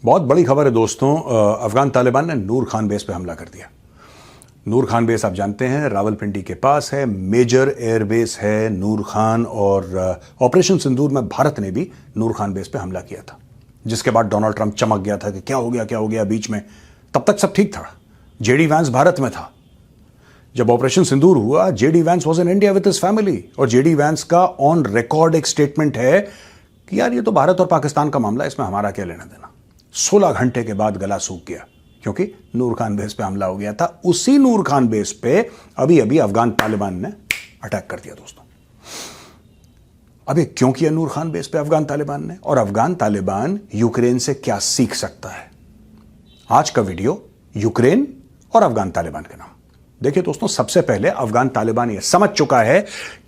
बहुत बड़ी खबर है दोस्तों। अफगान तालिबान ने नूर खान बेस पे हमला कर दिया। नूर खान बेस आप जानते हैं रावलपिंडी के पास है, मेजर एयरबेस है नूर खान। और ऑपरेशन सिंदूर में भारत ने भी नूर खान बेस पे हमला किया था, जिसके बाद डोनाल्ड ट्रंप चमक गया था कि क्या हो गया बीच में। तब तक सब ठीक था, जेडी वैंस भारत में था। जब ऑपरेशन सिंदूर हुआ, JD Vance was in India with his family, और जेडी वैंस का ऑन रिकॉर्ड एक स्टेटमेंट है कि यार ये तो भारत और पाकिस्तान का मामला है, इसमें हमारा क्या लेना देना। 16 घंटे के बाद गला सूख गया क्योंकि नूर खान बेस पे हमला हो गया था। उसी नूर खान बेस पे अभी अफगान तालिबान ने अटैक कर दिया दोस्तों। अभी क्यों किया नूर खान बेस पे अफगान तालिबान ने, और अफगान तालिबान यूक्रेन से क्या सीख सकता है? आज का वीडियो यूक्रेन और अफगान तालिबान के नाम। देखिए दोस्तों, सबसे पहले अफगान तालिबान ये समझ चुका है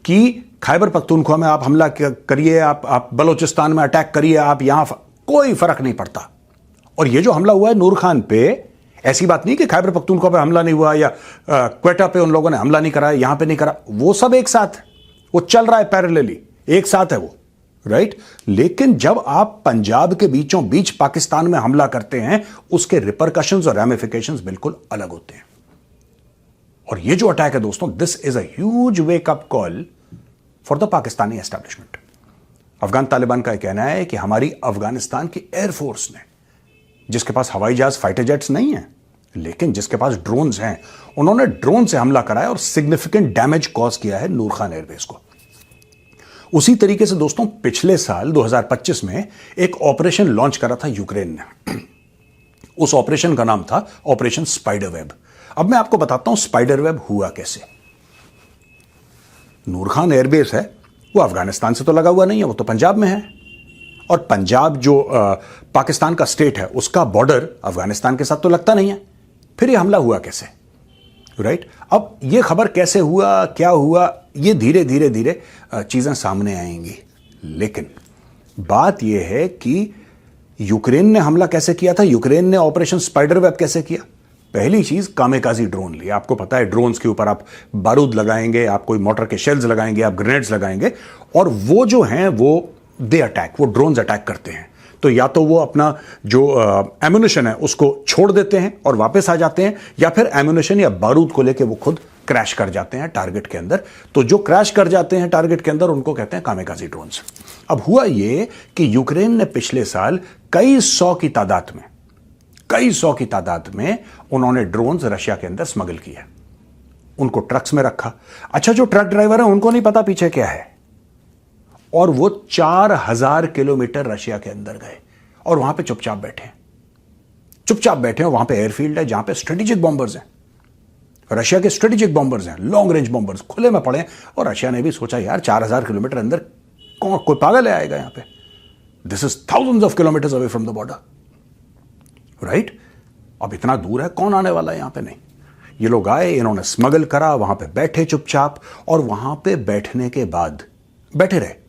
कि खैबर पख्तूनख्वा में आप हमला करिए, आप बलोचिस्तान में अटैक करिए, आप यहां कोई फर्क नहीं पड़ता। और ये जो हमला हुआ है नूर खान पे, ऐसी बात नहीं कि खैबर पख्तूनख्वा पे हमला नहीं हुआ या क्वेटा पे उन लोगों ने हमला नहीं करा, यहां पे नहीं करा। वो सब एक साथ है, वो चल रहा है पैरेलली, एक साथ है वो, राइट। लेकिन जब आप पंजाब के बीचों बीच पाकिस्तान में हमला करते हैं, उसके रिपरकशंस और रैमिफिकेशंस बिल्कुल अलग होते हैं। और ये जो अटैक है दोस्तों, this is a huge wake up call for the Pakistani establishment. Afghan Taliban का कहना है कि हमारी अफगानिस्तान की एयरफोर्स ने, जिसके पास हवाई जहाज फाइटर जेट्स नहीं है लेकिन जिसके पास ड्रोन्स हैं, उन्होंने ड्रोन से हमला कराया और सिग्निफिकेंट डैमेज कॉज किया है नूर खान एयरबेस को। उसी तरीके से दोस्तों, पिछले साल 2025 में एक ऑपरेशन लॉन्च करा था यूक्रेन ने। उस ऑपरेशन का नाम था ऑपरेशन स्पाइडर वेब। अब मैं आपको बताता हूं स्पाइडर वेब हुआ कैसे। नूर खान एयरबेस है, वो अफगानिस्तान से तो लगा हुआ नहीं है, वो तो पंजाब में है। और पंजाब जो पाकिस्तान का स्टेट है, उसका बॉर्डर अफगानिस्तान के साथ तो लगता नहीं है। फिर ये हमला हुआ कैसे, राइट? अब ये खबर कैसे हुआ, क्या हुआ, ये धीरे धीरे चीजें सामने आएंगी। लेकिन बात यह है कि यूक्रेन ने हमला कैसे किया था, यूक्रेन ने ऑपरेशन स्पाइडर वेब कैसे किया। पहली चीज, कामेकाजी ड्रोन लिए। आपको पता है ड्रोन्स के ऊपर आप बारूद लगाएंगे, आप कोई मोटर के शेल्स लगाएंगे, आप ग्रेनेड्स लगाएंगे, और वो जो हैं वो दे अटैक, वो ड्रोन्स अटैक करते हैं। तो या तो वो अपना जो एम्यूनिशन है उसको छोड़ देते हैं और वापस आ जाते हैं, या फिर एम्यूनिशन या बारूद को लेके वो खुद क्रैश कर जाते हैं टारगेट के अंदर। तो जो क्रैश कर जाते हैं टारगेट के अंदर, उनको कहते हैं कामेकाजी ड्रोन्स। अब हुआ ये कि यूक्रेन ने पिछले साल कई सौ की तादाद में उन्होंने ड्रोन्स रशिया के अंदर स्मगल किए, उनको ट्रक्स में रखा। अच्छा, जो ट्रक ड्राइवर है उनको नहीं पता पीछे क्या है, और वो 4000 किलोमीटर रशिया के अंदर गए और वहां पे चुपचाप बैठे हैं। वहां पे एयरफील्ड है जहां पे स्ट्रेटेजिक बॉम्बर्स हैं, रशिया के स्ट्रेटेजिक बॉम्बर्स हैं, लॉन्ग रेंज बॉम्बर्स खुले में पड़े हैं। और रशिया ने भी सोचा यार 4000 किलोमीटर अंदर कोई पागल आएगा यहाँ पे, this is thousands of kilometres away from the border, right. अब इतना दूर है, कौन आने वाला है यहां पे? नहीं, ये लोग आए, इन्होंने स्मगल करा, वहां पे बैठे चुपचाप, और वहां पे बैठने के बाद बैठे रहे।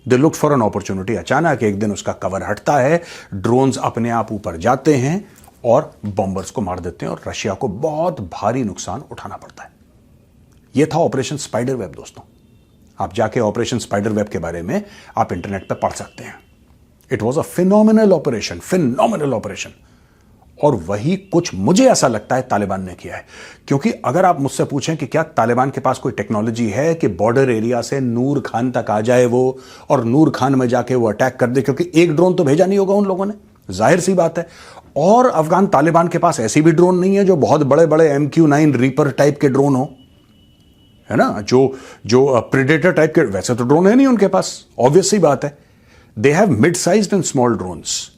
They look for an opportunity. अचानक एक दिन उसका कवर हटता है, ड्रोन्स अपने आप ऊपर जाते हैं और बॉम्बर्स को मार देते हैं, और रशिया को बहुत भारी नुकसान उठाना पड़ता है। यह था ऑपरेशन स्पाइडर वेब दोस्तों। आप जाके ऑपरेशन स्पाइडर वेब के बारे में आप इंटरनेट पे पढ़ सकते हैं। It was a phenomenal operation. और वही कुछ मुझे ऐसा लगता है तालिबान ने किया है। क्योंकि अगर आप मुझसे पूछें कि क्या तालिबान के पास कोई टेक्नोलॉजी है कि बॉर्डर एरिया से नूर खान तक आ जाए वो, और नूर खान में जाके वो अटैक कर दे, क्योंकि एक ड्रोन तो भेजा नहीं होगा उन लोगों ने, जाहिर सी बात है। और अफगान तालिबान के पास ऐसी भी ड्रोन नहीं है जो बहुत बड़े बड़े MQ-9 रीपर टाइप के ड्रोन हो, है ना, जो प्रेडेटर टाइप के, वैसे तो ड्रोन है नहीं उनके पास, ऑब्वियस सी बात है। They have mid sized and small drones.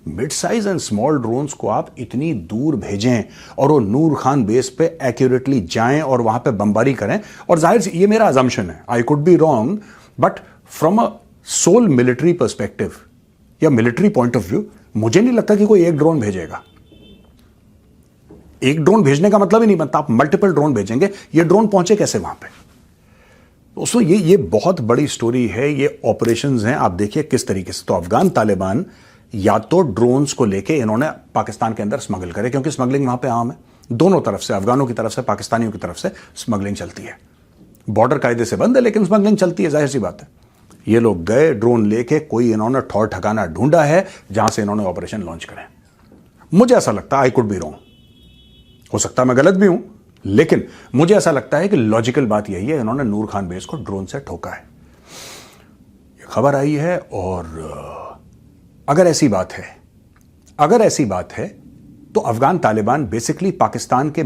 Mid size and small drones को आप इतनी दूर भेजें और वो नूर खान बेस पे एक्यूरेटली जाएं और वहां पे बमबारी करें। और जाहिर से ये मेरा अजम्पशन है, I could be wrong, but from a sole military perspective या मिलिट्री पॉइंट ऑफ व्यू, मुझे नहीं लगता कि कोई एक ड्रोन भेजेगा। एक ड्रोन भेजने का मतलब ही नहीं बनता, आप मल्टीपल ड्रोन भेजेंगे। ये ड्रोन पहुंचे कैसे वहां पे? दोस्तों ये बहुत बड़ी स्टोरी है, ये ऑपरेशंस हैं। आप देखिए किस तरीके से तो अफगान तालिबान या तो ड्रोन्स को लेके इन्होंने पाकिस्तान के अंदर स्मगल करे, क्योंकि स्मगलिंग वहां पे आम है, दोनों तरफ से, अफगानों की तरफ से, पाकिस्तानियों की तरफ से स्मगलिंग चलती है। बॉर्डर कायदे से बंद है लेकिन स्मगलिंग चलती है, जाहिर सी बात है। ये लोग गए ड्रोन लेके, कोई इन्होंने ठौर ठिकाना ढूंढा है जहां से इन्होंने ऑपरेशन लॉन्च करें। मुझे ऐसा लगता है, आई कुड बी रॉन्ग, हो सकता है मैं गलत भी हूं, लेकिन मुझे ऐसा लगता है कि लॉजिकल बात यही है, इन्होंने नूर खान बेस को ड्रोन से ठोका है। ये खबर आई है, और अगर ऐसी बात है तो अफगान तालिबान बेसिकली पाकिस्तान के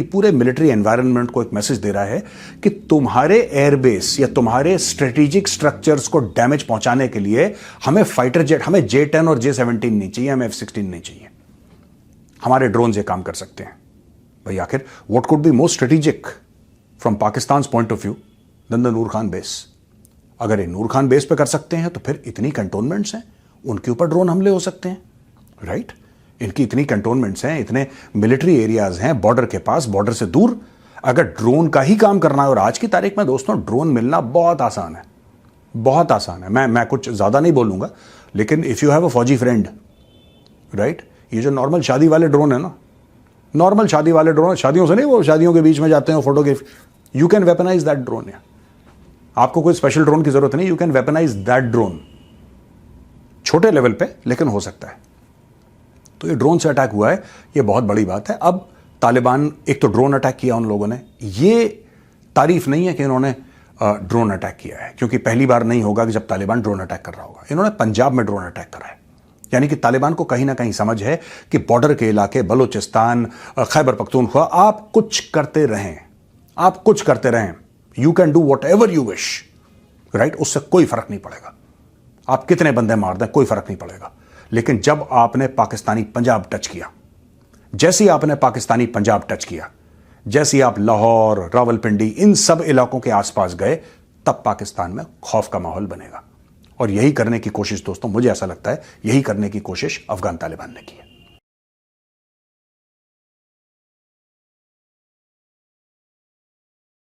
पूरे मिलिट्री एनवायरनमेंट को एक मैसेज दे रहा है कि तुम्हारे एयरबेस या तुम्हारे स्ट्रेटेजिक स्ट्रक्चर्स को डैमेज पहुंचाने के लिए हमें फाइटर जेट, हमें J-10 और J-17 नहीं चाहिए, हमें F-16 नहीं चाहिए, हमारे ड्रोन ये काम कर सकते हैं। भाई आखिर what could be more strategic from Pakistan point of view than the Noor Khan base. अगर ये नूर खान बेस पे कर सकते हैं तो फिर इतनी कंटोनमेंट्स हैं, उनके ऊपर ड्रोन हमले हो सकते हैं, राइट? इनकी इतनी कंटोनमेंट्स हैं, इतने मिलिट्री एरियाज हैं बॉर्डर के पास, बॉर्डर से दूर। अगर ड्रोन का ही काम करना है, और आज की तारीख में दोस्तों ड्रोन मिलना बहुत आसान है, बहुत आसान है। मैं कुछ ज्यादा नहीं बोलूंगा, लेकिन इफ यू हैव अ फौजी फ्रेंड, राइट, ये जो नॉर्मल शादी वाले ड्रोन है ना, नॉर्मल शादी वाले ड्रोन, शादियों से नहीं, वो शादियों के बीच में जाते हैं photography, you can weaponise that drone. आपको कोई स्पेशल ड्रोन की जरूरत नहीं, you can weaponise that drone, छोटे लेवल पे, लेकिन हो सकता है। तो ये ड्रोन से अटैक हुआ है, ये बहुत बड़ी बात है। अब तालिबान, एक तो ड्रोन अटैक किया उन लोगों ने, ये तारीफ नहीं है कि इन्होंने ड्रोन अटैक किया है, क्योंकि पहली बार नहीं होगा कि जब तालिबान ड्रोन अटैक कर रहा होगा। इन्होंने पंजाब में ड्रोन अटैक करा है, यानी कि तालिबान को कहीं ना कहीं समझ है कि बॉर्डर के इलाके, बलूचिस्तान, खैबर पख्तूनख्वा, आप कुछ करते रहें, आप कुछ करते रहें, you can do what ever you wish, right, उससे कोई फर्क नहीं पड़ेगा। आप कितने बंदे मार दें, कोई फर्क नहीं पड़ेगा। लेकिन जब आपने पाकिस्तानी पंजाब टच किया, जैसे ही आपने पाकिस्तानी पंजाब टच किया, जैसे ही आप लाहौर, रावलपिंडी, इन सब इलाकों के आसपास गए, तब पाकिस्तान में खौफ का माहौल बनेगा। और यही करने की कोशिश दोस्तों, मुझे ऐसा लगता है यही करने की कोशिश अफगान तालिबान ने की है।